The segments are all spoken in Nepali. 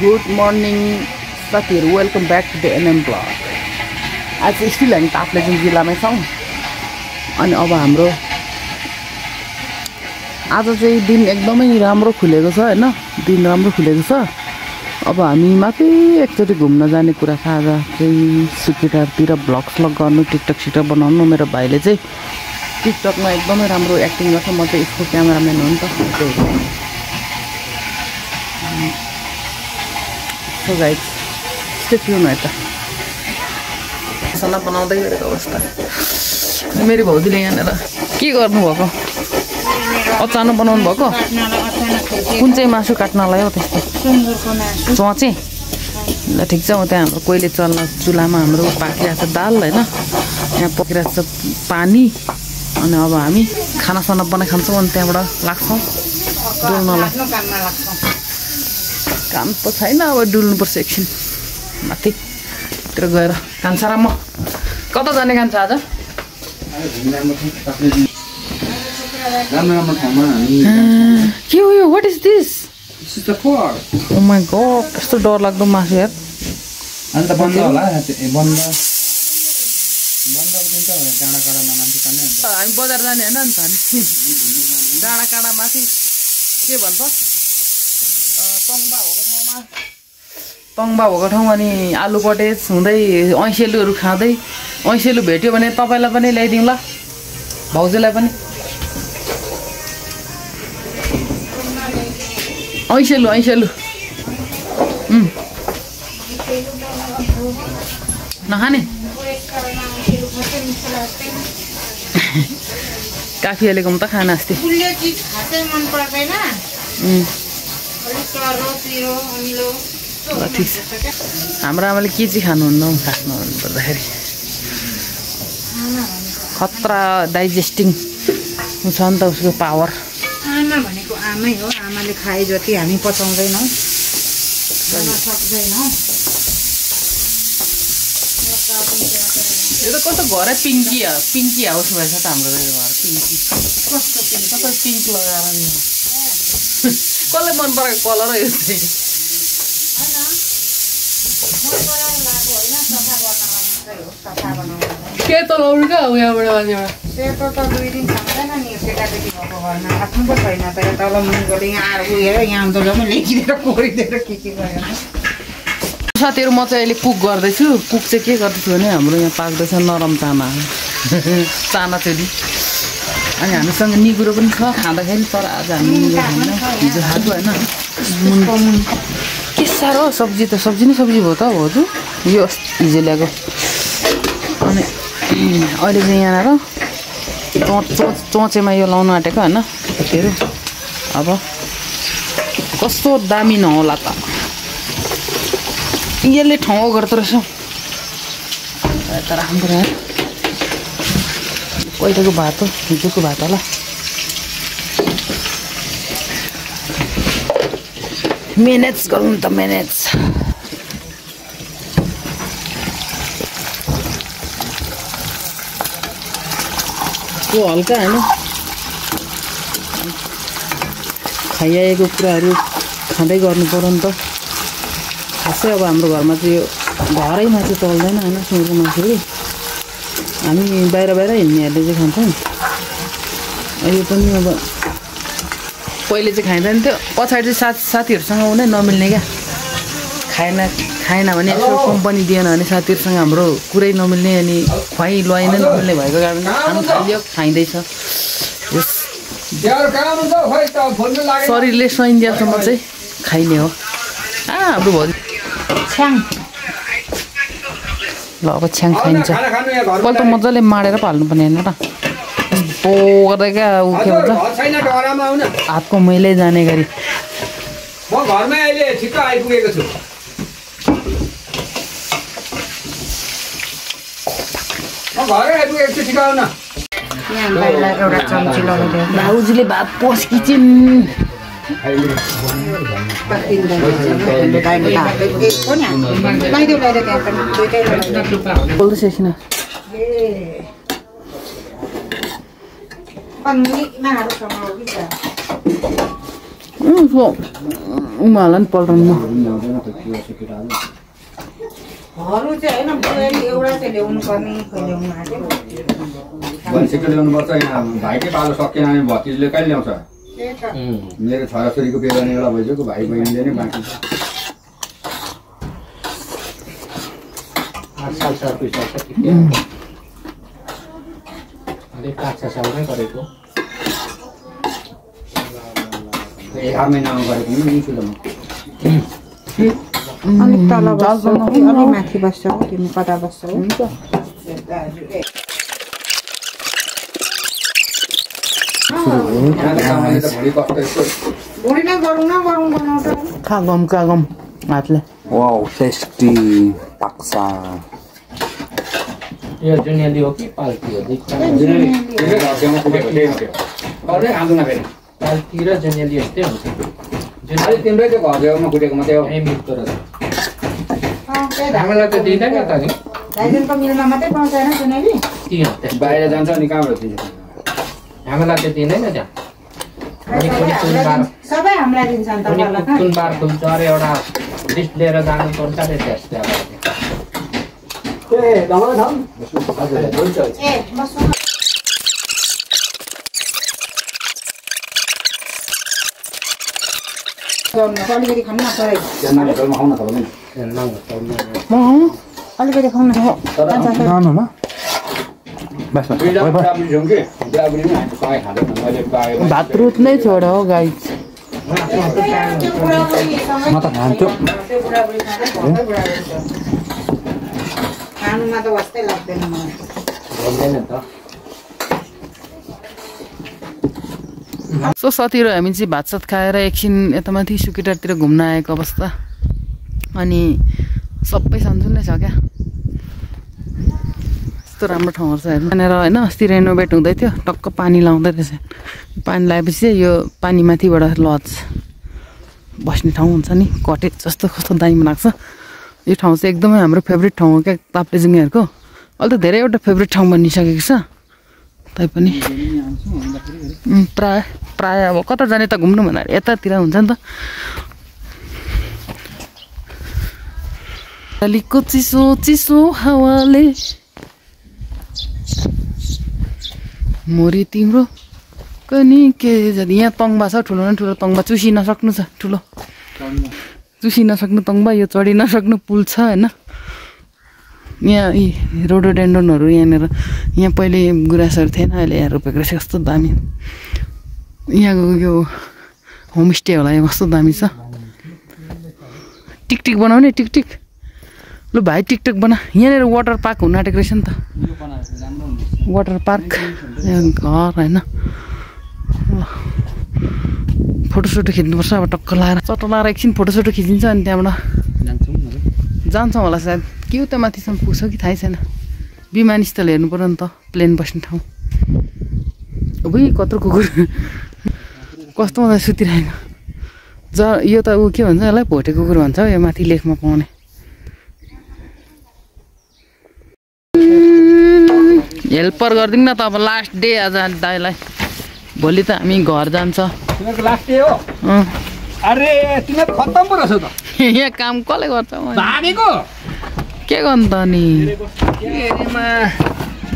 गुड मर्निङ साथीहरू, welcome back to the NM blog. आज स्टिल हामी ताप्लेजुङ जिल्लामै छौँ। अनि अब हाम्रो आज चाहिँ दिन एकदमै राम्रो खुलेको छ हैन, दिन राम्रो खुलेको छ। अब हामी माथि एकचोटि घुम्न जाने कुरा छ। आज चाहिँ सुकेटारतिर भ्लग गर्नु, टिकटक सिकटक बनाउनु। मेरो भाइले चाहिँ टिकटकमा एकदमै राम्रो एक्टिङ गर्छ। म चाहिँ यसको क्यामेराम्यान हो नि त। सो गाइस स्टे ट्युन है त। खाना बनाउँदै गरेको अवस्था। मेरो भाउजूले यहाँनिर के गर्नुभएको? अचानो बनाउनु भएको? कुन चाहिँ मासु काट्नलाई हो त्यस्तो? चोचे? ल ठिक छ। म त्यहाँ हाम्रो कोइले चल्न चुलामा हाम्रो पाकिरहेको छ दाल होइन, यहाँ पकिरहेको छ पानी। अनि अब हामी खानासाना बनाइ खान्छौँ। अनि त्यहाँबाट लाग्छौँ डुल्नलाई। काम त छैन, अब डुल्नुपर्छ एकछिन माथितिर गएर। कान्छा र म कता जाने कान्छ आज? के हो यो? What is this? Oh my god, यस्तो डर लाग्दो मासु यार। अन्त बन्द होला, बन्द दिन्छ डाँडा काँडामा मान्छे तान्ने हुन्छ। हामी बजार जाने होइन नि त। हामी डाँडा काँडा माथि के भन्छ तङ्बा भएको ठाउँ। अनि आलु कटेज हुँदै ऐसेलुहरू खाँदै, ऐसेलु भेट्यो भने तपाईँलाई पनि ल्याइदिउँ ल, भाउजूलाई पनि। ऐसेलु नखाने? काफी हालेको त खाना अस्ति। ठिक छ। हाम्रो आमाले के चाहिँ खानुहुन्न खासमा भन्नुपर्दाखेरि? खतरा डाइजेस्टिङ छ नि त उसको पावर। आमा भनेको आमै हो। आमाले खाए जति हामी पचाउँदैनौँ, सक्दैनौँ। यो त कस्तो घरै पिङ्की हाउस भएछ त हाम्रो घर। पिङ्की कस्तो सबै पिङ्क लगाएर नि। कसलाई मन परेको कलर हो यो चाहिँ? के चलाउनु क्या हो यहाँबाट मान्छेबाट? सेतो त 2 दिन खाँदैन नि केटाकेटी भएको घरमा। आफ्नो पो छैन त। तल मुनिकोले यहाँ आएर उयो यहाँ आउँदा जम्मै लेखिदिएर कोरिदिएर के गयो। साथीहरू, म चाहिँ अहिले कुक गर्दैछु। कुक चाहिँ के गर्दैछु भने हाम्रो यहाँ पाक्दैछ नरम चाना चुरी। अनि हामीसँग निगुरो पनि छ खाँदाखेरि। तर आज हामी हिजो खाएको होइन। के साह्रो सब्जी त सब्जी नै सब्जी भयो त भाउजू। यो हिजो ल्याएको। अनि अहिले चाहिँ यहाँनिर चोचेमा यो लाउनु आँटेको होइन केहरू। अब कस्तो दामी नहोला त, यसले ठाउँ गर्दो रहेछ त। राम्रो यार। कहिलेको भात हो? हिजोको भात होला। म्यानेज गरौँ त म्यानेज। त्यो हल्का होइन, खाइआएको कुराहरू खाँदै गर्नु पर्यो नि त। खासै अब हाम्रो घरमा चाहिँ यो घरै मासु चल्दैन होइन, सुँगुरको मासुहरू। हामी बाहिर हिँड्नेहरूले चाहिँ खान्छौँ। यो पनि अब पहिले चाहिँ खाइँदैन थियो, पछाडि चाहिँ साथीहरूसँग उनै नमिल्ने क्या। खाएन भने यसो कम्पनी दिएन भने साथीहरूसँग हाम्रो कुरै नमिल्ने। अनि खुवाइ लुवाइ नै नमिल्ने भएको कारणले खानु थाल्यो, खाइँदैछ। शरीरले सहिन्जेलसम्म चाहिँ खाइने हो। हाम्रो भाउजू छ्याङ। ल अब छ्याङ खाइन्छ। पहिला त मजाले माडेर पो हाल्नुपर्ने होइन र। गर्दै क्या ऊ के भन्छ हातको मैले जाने गरी। म घरमै अहिले छिट्टो आइपुगेको छु। म घरै आइपुगेको छु, छिटो आउन। एउटा चम्ची लगाइदियो। भाउजूले भात पस्किचिन्। बोल्दैछ एकछिन। उमाला नि पल्टाउनु हरू चाहिँ होइन बुहारी एउटा चाहिँ ल्याउनु पर्ने ल्याउनु आँट्यो भनिसकेर ल्याउनुपर्छ यहाँ भाइकै पालो सकिएन भने भतिजले कहिले ल्याउँछ मेरो छोराछोरीको बिहे गर्ने बेला भइसक्यो भाइ बहिनीले नै बाँकी छ 8 साल अलिक 5-6 सालमै गरेको 11 महिनामा गरेको नि सुलमा अलिक तल बस्छ अलिक माथि बस्छ तिमी कता बस्छौ हुन्छ भुँडी नै गरौँ न बनाउँछ कागम हातले वाउ टेस्टी पाक्सा यो जुनियली हो कि पाल्टी हो पाल्टी र जुनियली यस्तै हुन्छ तिम्रै त्यो घर छेउमा कुटेको मात्रै हो मिल्दो रहेछ हामीलाई त दिँदैन त नि दाइजनको मिलमा मात्रै पाउँछ होइन सुनेली बाहिर जान्छ अनि कहाँबाट दिन्छ हामीलाई त दिँदैन त्यहाँ सबै हामीलाई दिन्छ नि तपाईँलाई कुन बार खुल्छ अरे एउटा लिस्ट लिएर जानुपर्छ अरे त्यहाँ अलिकति खानु न परे अलिकति खाउन भात रुच्नै छोड हो गाई म त खान्छु खानुमा त वास्तै लाग्दैन मलाई सो साथीहरू हामी चाहिँ भातसात खाएर एकछिन यता माथि सुकेटारतिर घुम्न आएको अवस्था अनि सबै सन्चै छ क्या यस्तो राम्रो ठाउँहरू छ हेर्नु यहाँनिर होइन अस्ति रेनोभेट हुँदै थियो टक्क पानी लाउँदै रहेछ पानी लगाएपछि चाहिँ यो पानी माथिबाट लज बस्ने ठाउँ हुन्छ नि कटेज जस्तो कस्तो दामी लाग्छ यो ठाउँ चाहिँ एकदमै हाम्रो फेभरेट ठाउँ हो क्या ताप्लेजुङहरूको अहिले त धेरैवटा फेभरेट ठाउँ बनिसकेको छ तैपनि प्राय अब कता जाने त घुम्नु भन्दाखेरि यतातिर हुन्छ नि त अलिकको चिसो चिसो हावाले मोरी तिम्रो कनि के यहाँ तङ्बा छ ठुलो न ठुलो तङ्बा चुसी नसक्नु छ ठुलो चुसी नसक्नु तङ्बा यो चढी नसक्नु पुल छ होइन यहाँ यी रोडोडेन्ड्रोनहरू यहाँनिर यहाँ पहिले गुराँसहरू थिएन अहिले यहाँ रोपेको रहेछ कस्तो दामी यहाँको यो होमस्टे होला यहाँ कस्तो दामी छ टिकटिक बनाउने टिकटिक लु भाइ टिकटक बना यहाँनिर वाटर पार्क हुन आँटेको रहेछ नि त वाटर पार्क यहाँ घर होइन फोटोसोटो खिच्नुपर्छ अब टक्क लाएर चट्ट लाएर एकछिन फोटोसोटो खिचिन्छ अनि त्यहाँबाट जान्छौँ होला सायद के हो त माथिसम्म पुग्छ कि थाहै छैन विमानस्थल हेर्नु पऱ्यो नि त प्लेन बस्ने ठाउँ अब कत्रो कुकुर कस्तो मजा सुतिरहेको यो त ऊ के भन्छ यसलाई भोटे कुकुर भन्छ हौ यो माथि लेखमा पाउने हेल्पर गरिदिउँ न त अब लास्ट डे आज दाइलाई भोलि त हामी घर जान्छ तिमीको लास्ट डे हो अरे तिमीहरू खत्तम पो रहेछ त यहाँ काम कसले गर्छ भागेको के गर्नु त अनि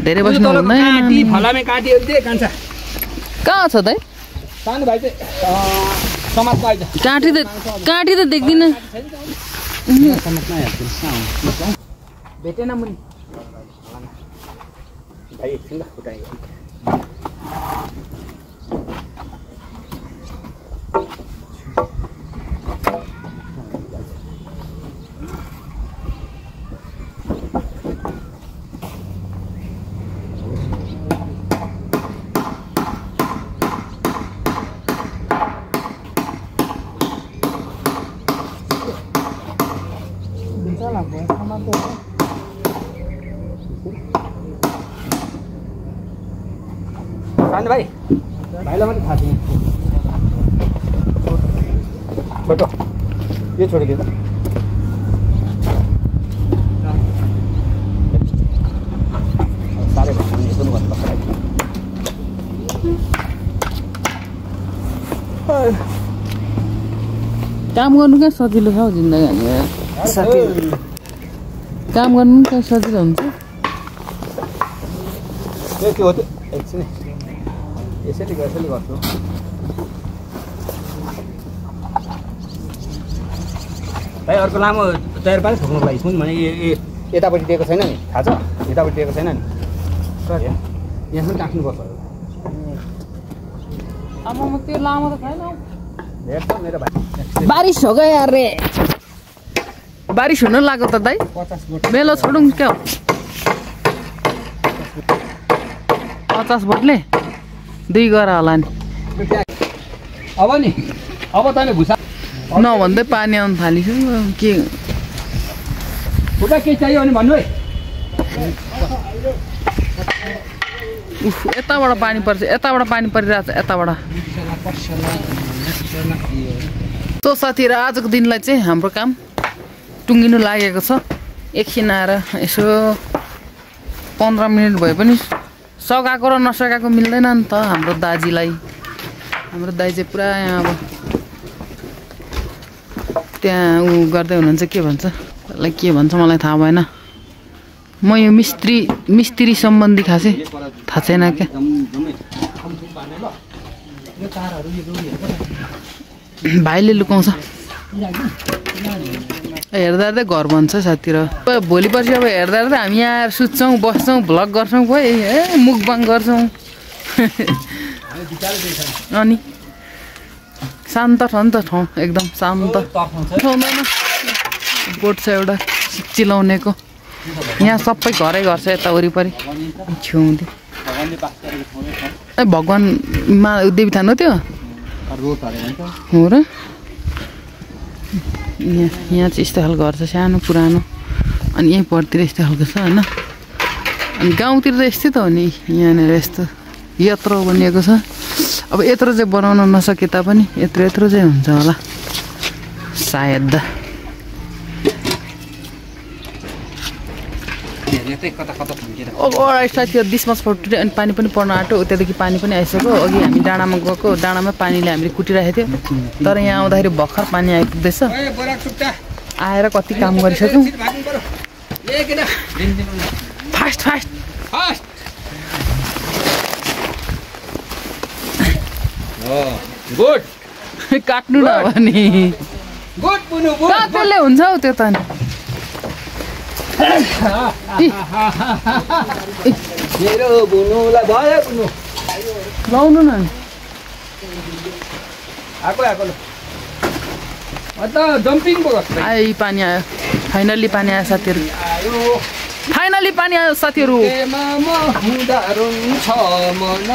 धेरै बस्नु काटी फलामे काटियो दे कान्छा कहाँ छ दाइ सानो भाइ चाहिँ समाजमा आइज काँटी त देख्दिनँ भेटेन मुनि भाइ एकछिन ल फुटाइ सानो भाइ भाइलाई मात्रै थाहा छैन बटो यो छोडिदियो त साह्रै भन्नु भन्नुपर्छ काम गर्नु क्या सजिलो छ हौ जिन्दगी साथी काम गर्नु क्या सजिलो हुन्छ के हो त एकछिन यसरी गर्छु भाइ अर्को लामो तयार पारे ठोक्नुको लागि सुन भने यतापट्टि दिएको छैन नि थाहा छ यतापट्टि दिएको छैन नि यहाँ पनि काट्नुपर्छ अब म त्यो लामो त छैन हेर्छ मेरो भाइ बारिश हो गयो यार रे बारिश हुन लाग्यो त दाइ 50 बोट मेलो छोडौँ क्या 50 बोटले 2 गर होला नि अब तैँले भुसा नभन्दै पानी आउनु थालिसक्यो के खुट्टा के चाहियो भने भन्नु है उफ यताबाट पानी पर्छ यताबाट पानी परिरहेको छ यताबाट तो साथीहरु आजको दिनलाई चाहिँ हाम्रो काम टुङ्गिनु लागेको छ एकछिन आएर यसो 15 मिनेट भए पनि सकाएको र नसकाएको मिल्दैन नि त हाम्रो दाजुलाई हाम्रो दाइ चाहिँ पुरा यहाँ अब त्यहाँ उ गर्दै हुनुहुन्छ के भन्छ त्यसलाई के भन्छ मलाई थाहा भएन म यो मिस्त्री सम्बन्धी खासै थाहा छैन क्या भाइले लुकाउँछ हेर्दा हेर्दै घर भन्छ साथीहरु भोलि पर्सि अब हेर्दा हेर्दै हामी यहाँ सुत्छौँ बस्छौँ भ्लग गर्छौँ खोइ मुखबाङ गर्छौँ अनि शान्त छ नि त ठाउँ एकदम शान्त ठाउँदैन बोट छ एउटा चिलाउनेको यहाँ सबै घरै घर छ यता वरिपरि छेउदी ए भगवानमा देवी थान हो त्यो हो र यहाँ चाहिँ यस्तो खालको घर छ सानो पुरानो अनि यहीँ पट्टितिर यस्तो खालको छ होइन अनि गाउँतिर त यस्तै त हो नि यहाँनिर यस्तो यत्रो बनिएको छ अब यत्रो चाहिँ बनाउन नसके तापनि यत्रो चाहिँ हुन्छ होला सायद साथीहरु दिसमस फुट्यो अनि पानी पनि पर्न आँट्यो त्यहाँदेखि पानी पनि आइसक्यो अघि हामी डाँडामा गएको डाँडामा पानीले हामीले कुटिराखेको थियो तर यहाँ आउँदाखेरि भर्खर पानी आइपुग्दैछ आएर कति काम गरिसक्यौँ फास्ट गुड काट्नु नभने गुड पुनु गुड त्यसले हुन्छ हौ त्यो त मेरो बुनुलाई भयो बुनु लाउनु न आको ल अत जम्पिङ पो गर्छ आयो पानी आयो फाइनल्ली पानी आयो साथीहरु फाइनल्ली पानी आयो साथीहरु म हुँदा रुन्छ मन